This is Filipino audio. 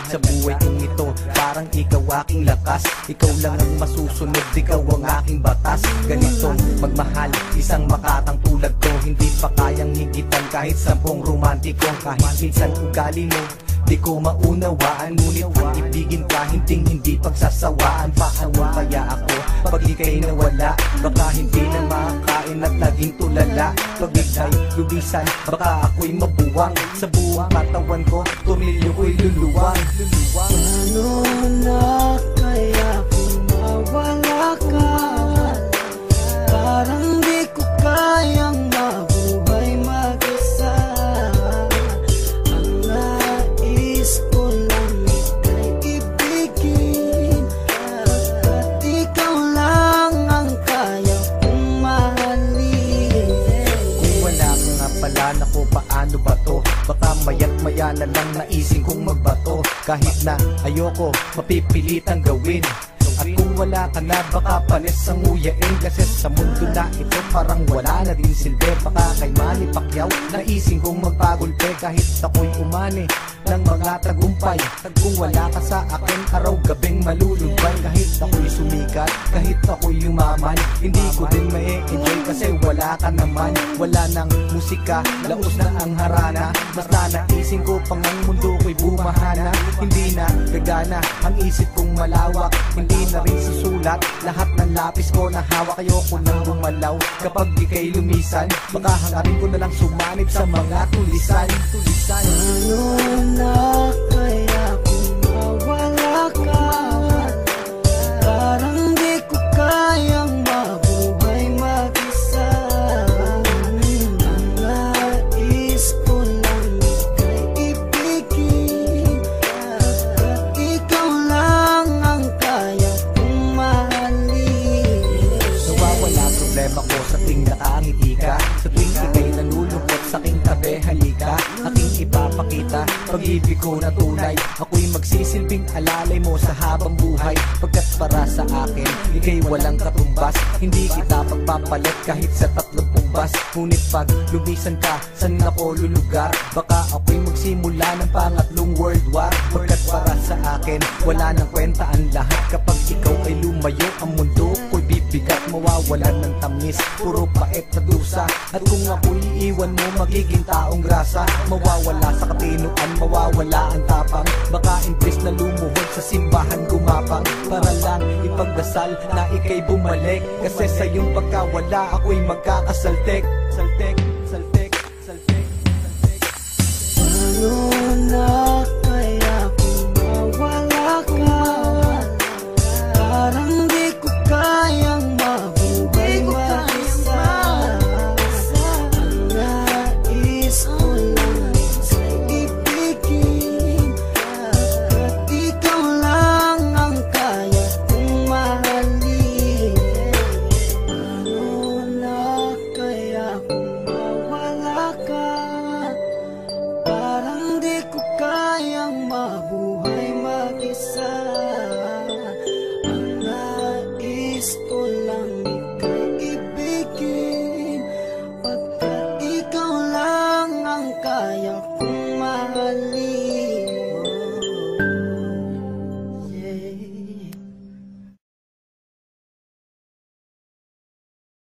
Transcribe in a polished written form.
sa buhay kong ito. Parang ikaw aking lakas, ikaw lang ang masusunod, ikaw ang aking batas. Ganitong magmahal, isang makatang tulad ko, hindi pa kayang higitan kahit 10 romantiko. Kahit minsan ugali mo di ko maunawaan, ngunit ang ibigin ka hindi pagsasawaan. Paano kaya ako pag ika'y nawala? Baka hindi na makakain at naging tulala. Pag ika'y lubisan, baka ako'y mabuwang. Sa buong katawan ko, tumilyo ko'y luluwang. Paano na kaya kung mawala ka? Parang di ko kayang mabuhay mag-isa. Ang nais ko lang ika'y ibigin, at ikaw lang ang kaya kong mahalin. Kung wala ka nga pala, naku paano ba to? Baka maya't maya na lang naising kong magbato. Kahit na ayoko, mapipilitang gawin. At kung wala ka na, baka panis ang nguyain. Kasi sa mundo na ito parang wala na din silbi. Baka kay Manny Pacquiao naising kong magpagulpe. Kahit ako'y umani ng mga tagumpay, kung wala ka sa akin, araw-gabing malulugbay. Kahit ako'y sumikat, kahit ako'y yumaman, hindi ko din ma-enjoy kasi wala ka naman. Wala nang musika, laos na ang harana. Basta naising ko pang ang mundo ko'y bumahana. Hindi na gagana ang isip kong malawak, hindi na rin susulat lahat ng lapis ko na hawak. Ayoko nang bumalaw kapag ika'y lumisan, baka hangarin ko na lang sumanib sa mga tulisan. Paano na kaya kung mawala ka? Parang di ko kayang mabuhay mag-isa. Ang nais ko lang ika'y ibigin, at ikaw lang ang kaya kong mahalin. Nawawala problema ko sa tuwing nakangiti ka, sa tuwing ika'y nalulungkot sa aking tabi. Halika, aking ipapakita pag-ibig ko na tunay. Ako'y magsisilbing alalay mo sa habang buhay, pagkat para sa akin ika'y walang katumbas. Hindi kita pagpapalit kahit sa 3 bas. Ngunit pag lumisan ka, saan ako lulugar? Baka ako'y magsimula ng pangatlong world war. Pagkat para sa akin wala nang kwenta ang lahat. Kapag ikaw ay lumayo, ang mundo ko'y bibigat. Mawawalan ng tamis, puro pait na dusa. At kung ako'y iiwan mo, magiging taong grasa. Mawawala sa katinuan, mawawala ang tapang. Baka imbes na lumuhod sa simbahan gumapang, para lang ipagdasal na ika'y bumalik. Kasi sa iyong pagkawala, ako'y magkakasaltek. Saltek, saltek, saltek, saltek. Paano na